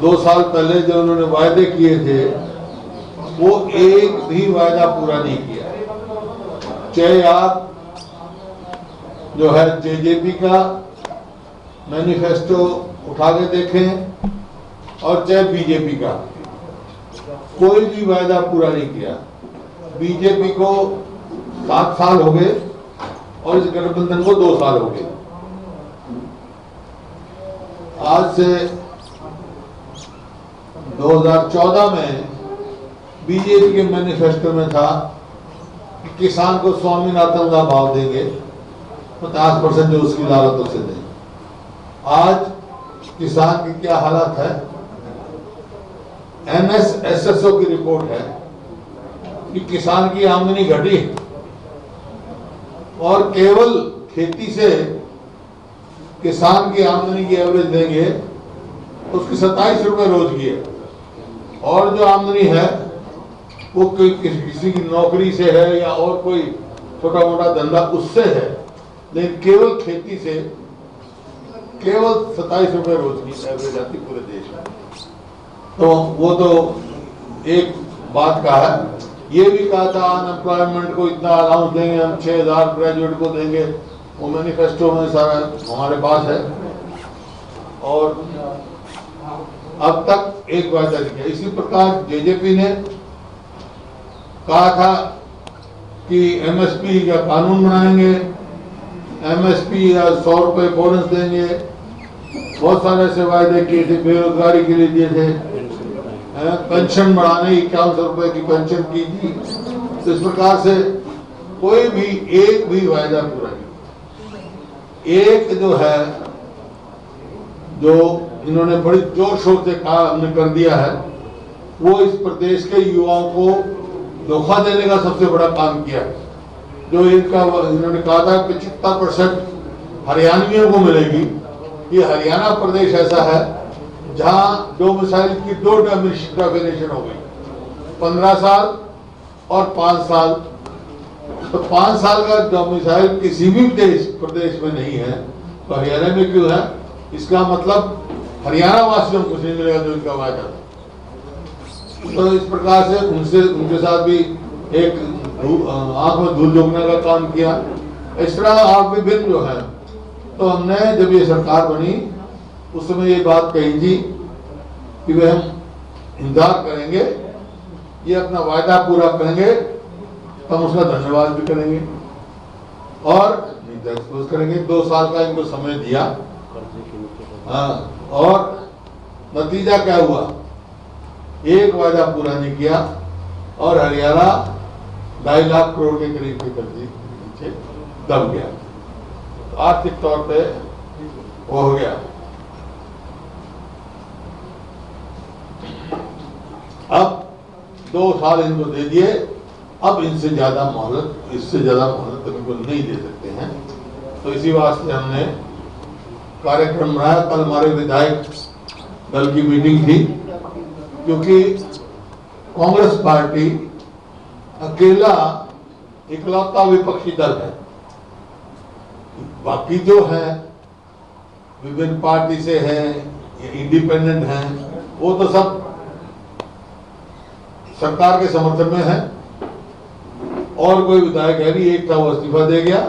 2 साल पहले जो उन्होंने वायदे किए थे वो एक भी वायदा पूरा नहीं किया। चाहे आप जो है जेजेपी का मैनिफेस्टो उठा के देखें और चाहे बीजेपी का, कोई भी वायदा पूरा नहीं किया। बीजेपी को 7 साल हो गए और इस गठबंधन को 2 साल हो गए। आज से 2014 में बीजेपी के मैनिफेस्टो में था कि किसान को स्वामीनाथन का भाव देंगे, 50% जो उसकी लागत उसे देंगे। आज किसान की क्या हालत है? NSSO की रिपोर्ट है कि किसान की आमदनी घटी और केवल खेती से किसान की आमदनी की एवरेज देंगे तो उसकी 27 रुपए रोज की है, और जो आमदनी है वो किसी की नौकरी से है या और कोई छोटा मोटा धंधा उससे है, लेकिन केवल खेती से केवल 27 रुपए रोज की एवरेज आती पूरे देश में। तो वो तो एक बात का है। ये भी कहा था अनएम्प्लॉयमेंट को इतना अलाउंस देंगे, हम 6000 ग्रेजुएट को देंगे, वो मैनिफेस्टो में सारा हमारे पास है, और अब तक एक वायदा नहीं किया। इसी प्रकार जेजेपी ने कहा था कि MSP का कानून बनाएंगे, MSP या 100 रुपए बोनस देंगे, बहुत सारे ऐसे वायदे किए थे, बेरोजगारी के लिए दिए थे, पेंशन बढ़ाने 5100 रुपए की पेंशन की थी। तो इस प्रकार से कोई भी एक भी वायदा पूरा नहीं। एक जो है जो इन्होंने बड़ी जोर शोर से कहा हमने कर दिया है, वो इस प्रदेश के युवाओं को धोखा देने का सबसे बड़ा काम किया है। जो इन्होंने कहा था 75% हरियाणवियों को मिलेगी। ये हरियाणा प्रदेश ऐसा है जहां डोमिसाइल की 2 डेफिनेशन हो गई, 15 साल और 5 साल। तो 5 साल का डोमिसाइल किसी भी प्रदेश में नहीं है, तो हरियाणा में क्यों है? इसका मतलब हरियाणा वासियों को कुछ नहीं मिलेगा जो इनका वायदा था। तो इस प्रकार से उनके साथ भी एक आंख में धूल झोंकने का काम किया। इस तरह आप विभिन्न जो है, तो हमने जब ये सरकार बनी उस समय ये बात कही थी कि वे हम इंतजार करेंगे, ये अपना वायदा पूरा करेंगे तो हम उसका धन्यवाद भी करेंगे और एक्सपोज करेंगे। 2 साल का इनको समय दिया। और नतीजा क्या हुआ? एक वायदा पूरा नहीं किया और हरियाणा 2.5 लाख करोड़ के करीब के कर्जे नीचे दब गया। तो आर्थिक तौर पे वो हो गया। अब 2 साल इनको दे दिए, अब इससे ज्यादा मोहलत इनको नहीं दे सकते हैं। तो इसी वास्ते हमने कार्यक्रम बनाया। कल हमारे विधायक दल की मीटिंग थी, क्योंकि कांग्रेस पार्टी अकेला इकलौता विपक्षी दल है। बाकी जो है विभिन्न पार्टी से है, इंडिपेंडेंट हैं, वो तो सब सरकार के समर्थन में है। और कोई विधायक है नहीं, एक था वो इस्तीफा दे गया।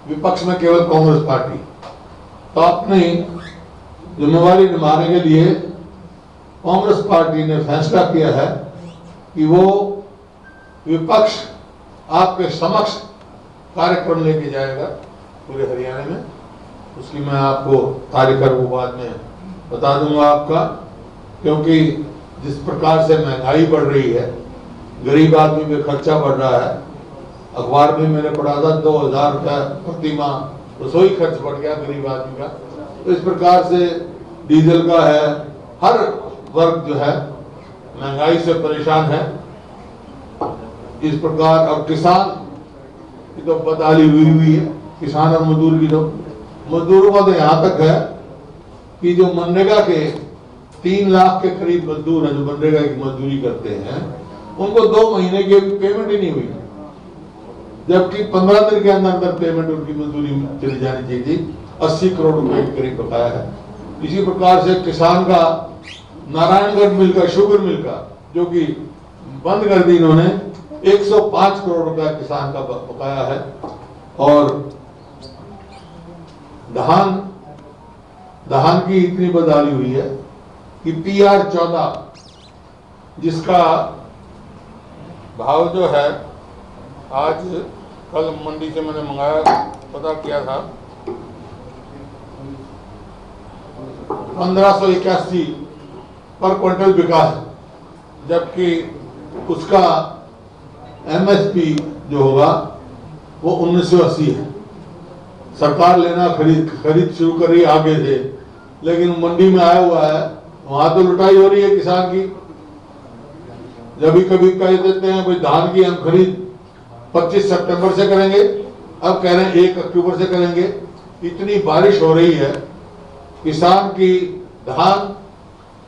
विपक्ष में केवल कांग्रेस पार्टी। तो अपनी जिम्मेवारी निभाने के लिए कांग्रेस पार्टी ने फैसला किया है कि वो विपक्ष आपके समक्ष कार्यक्रम लेके जाएगा पूरे हरियाणा में। उसकी मैं आपको तारीख वो बाद में बता दूंगा आपका, क्योंकि जिस प्रकार से महंगाई बढ़ रही है, गरीब आदमी पे खर्चा बढ़ रहा है। अखबार में मैंने पढ़ा था 2000 रुपया प्रति माह रसोई खर्च बढ़ गया गरीब आदमी का। तो इस प्रकार से डीजल का है, हर वर्ग जो है महंगाई से परेशान है। इस प्रकार अब किसान की तो बदहाली हुई है, किसान और मजदूर की। तो मजदूरों का तो यहाँ तक है कि जो मनरेगा के 3 लाख के करीब मजदूर हैं, जो मनरेगा की मजदूरी करते हैं, उनको 2 महीने की पेमेंट ही नहीं हुई, जबकि 15 दिन के अंदर पेमेंट उनकी मजदूरी चली जानी चाहिए थी। 80 करोड़ रुपए के करीब बकाया है। इसी प्रकार से किसान का नारायणगढ़ मिल का, शुगर मिल का, जो कि बंद कर दी इन्होंने, 105 करोड़ रुपया किसान का बकाया है। और धान की इतनी बदहाली हुई है कि PR-14 जिसका भाव जो है, आज कल मंडी से मैंने मंगाया, पता किया था, 1581 पर क्विंटल बिका है, जबकि उसका MSP जो होगा वो 1980 है। सरकार लेना खरीद शुरू कर रही है आगे से, लेकिन मंडी में आया हुआ है, वहां तो लुटाई हो रही है किसान की। जब भी कभी कह देते हैं भाई धान की हम खरीद 25 सितंबर से करेंगे, अब कह रहे हैं 1 अक्टूबर से करेंगे। इतनी बारिश हो रही है, किसान की धान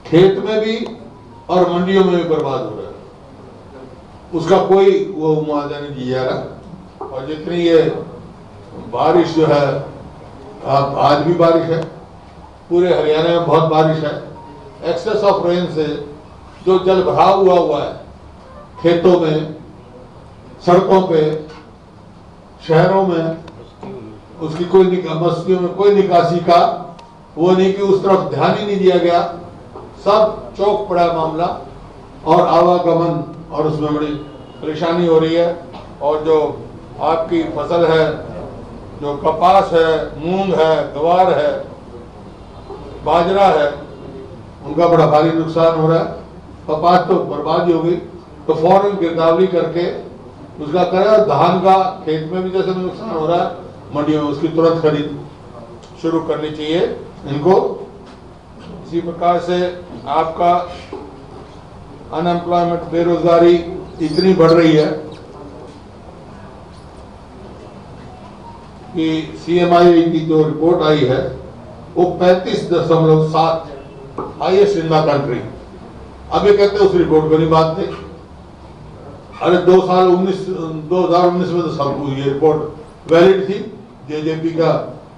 खेत में भी और मंडियों में भी बर्बाद हो रहा है, उसका कोई वो मुआवजा नहीं दिया जा रहा। और जितनी ये बारिश जो है, आज भी बारिश है, पूरे हरियाणा में बहुत बारिश है। एक्सेस ऑफ रेन से जो जल भराव हुआ है खेतों में, सड़कों पे, शहरों में, उसकी कोई बस्तियों में कोई निकासी का वो नहीं कि उस तरफ ध्यान ही नहीं दिया गया। सब चौक पड़ा मामला और आवागमन, और उसमें बड़ी परेशानी हो रही है। और जो आपकी फसल है, जो कपास है, मूंग है, ग्वार है, बाजरा है, उनका बड़ा भारी नुकसान हो रहा है। कपास तो बर्बाद ही हो गई, तो फौरन गिरदावरी करके उसका करें। धान का खेत में भी जैसे नुकसान हो रहा है, मंडियों में उसकी तुरंत खरीद शुरू करनी चाहिए इनको। इसी प्रकार से आपका अनएम्प्लॉयमेंट, बेरोजगारी इतनी बढ़ रही है कि CMI की जो रिपोर्ट आई है वो 35.7 हाईएस्ट इन द कंट्री। अब ये कहते हैं उस रिपोर्ट को नहीं बात थे। अरे 2019 में तो सब ये रिपोर्ट वैलिड थी, JJP का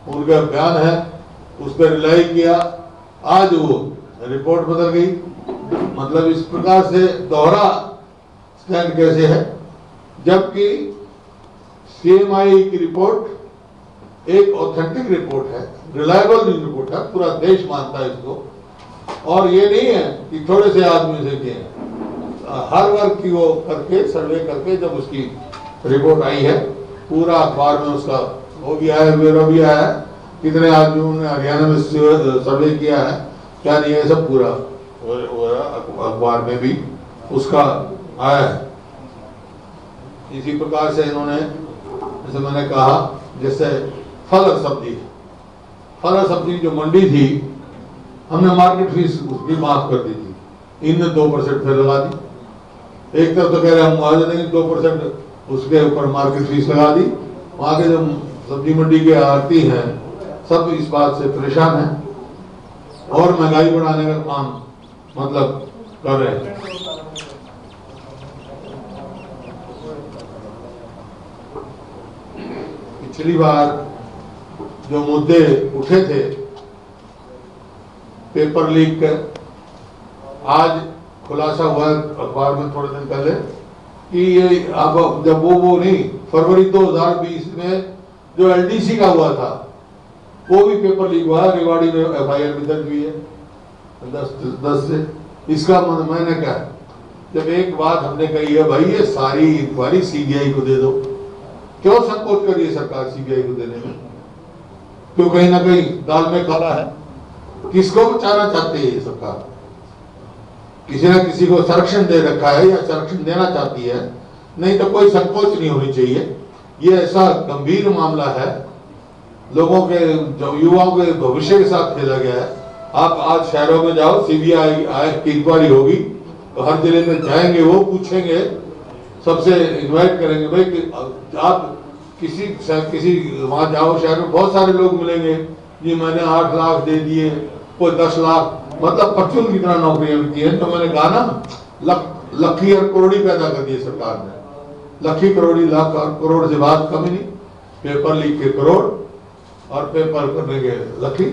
उनका बयान है, उस पर रिलाई किया। आज वो रिपोर्ट बदल गई। मतलब इस प्रकार से दोहरा स्टैंड कैसे है, जबकि CMI की रिपोर्ट एक ऑथेंटिक रिपोर्ट है, रिलायबल रिपोर्ट है, पूरा देश मानता है इसको। और ये नहीं है कि थोड़े से आदमी से किए, हर वर्ग की वो करके सर्वे करके जब उसकी रिपोर्ट आई है, पूरा अखबार में उसका वो भी आया, ब्यूरो भी आया है, कितने आदमियों ने हरियाणा में सर्वे किया है, क्या नहीं है, सब पूरा अखबार में भी उसका आया है। इसी प्रकार से इन्होंने, जैसे मैंने कहा, जैसे फल और सब्जी जो मंडी थी, हमने मार्केट फीस उसकी माफ कर दी थी, इनने 2% फिर लगा दी। एक तरफ तो कह रहे हम मुआवजा देंगे, 2% उसके ऊपर मार्केट फीस लगा दी। वहां के जो सब्जी मंडी के आड़ती हैं सब इस बात से परेशान हैं और महंगाई बढ़ाने का काम मतलब कर रहे हैं। पिछली बार जो मुद्दे उठे थे पेपर लीक का, आज खुलासा हुआ अखबार में थोड़े दिन पहले कि ये अब जब वो नहीं, फरवरी 2020 में जो LDC का हुआ था वो भी पेपर लीक हुआ, रेवाड़ी में FIR भी दर्ज हुई है 10 से। इसका मैंने क्या है, जब एक बात हमने कही है भाई ये सारी इंक्वायरी CBI को दे दो, क्यों संकोच कर रही है सरकार CBI को देने में? क्यों कहीं ना कहीं दाल में काला है? किसको बचाना चाहती है ये सरकार? किसी न किसी को संरक्षण दे रखा है या संरक्षण देना चाहती है, नहीं तो कोई संकोच नहीं होनी चाहिए। ये ऐसा गंभीर मामला है, लोगों के जो युवाओं के भविष्य के साथ खेला गया है। आप आज शहरों में जाओ, CBI की इंक्वायरी होगी तो हर जिले में जाएंगे, वो पूछेंगे, सबसे इनवाइट करेंगे भाई कि आप किसी वहां जाओ, शहर में बहुत सारे लोग मिलेंगे जी, मैंने 8 लाख दे दिए, कोई 10 लाख, मतलब परचून की तरह नौकरियां भी हैं। तो मैंने कहा ना, लखी और करोड़ी पैदा कर दिए सरकार ने, लखी करोड़ी, लाख करोड़ से बात कम ही नहीं। पेपर लीक के करोड़ और पेपर करने के लखी,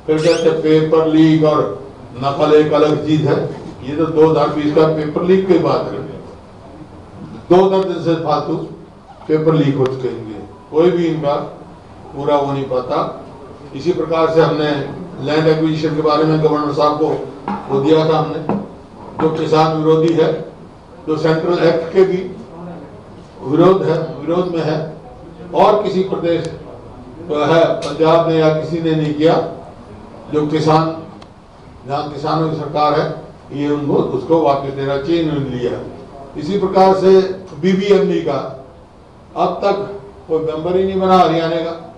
फिर कहते पेपर लीक और नकल एक अलग चीज है। ये तो 2020 का पेपर लीक की बात है, 2 दिन से फालतू पेपर लीक हो चुके हैं, कोई भी इनका पूरा वो नहीं पाता। इसी प्रकार से हमने लैंड एक्विजिशन के बारे में गवर्नर साहब को वो दिया था हमने, जो किसान विरोधी है, जो सेंट्रल एक्ट के भी विरोध में है, और किसी प्रदेश तो है पंजाब ने या किसी ने नहीं किया, जो किसान जहाँ किसानों की सरकार है ये उनको उसको वापस देना चाहिए, इन्होंने लिया। इसी प्रकार से बीबीएमबी का अब तक कोई मेंबर ही नहीं बना हरियाणा का।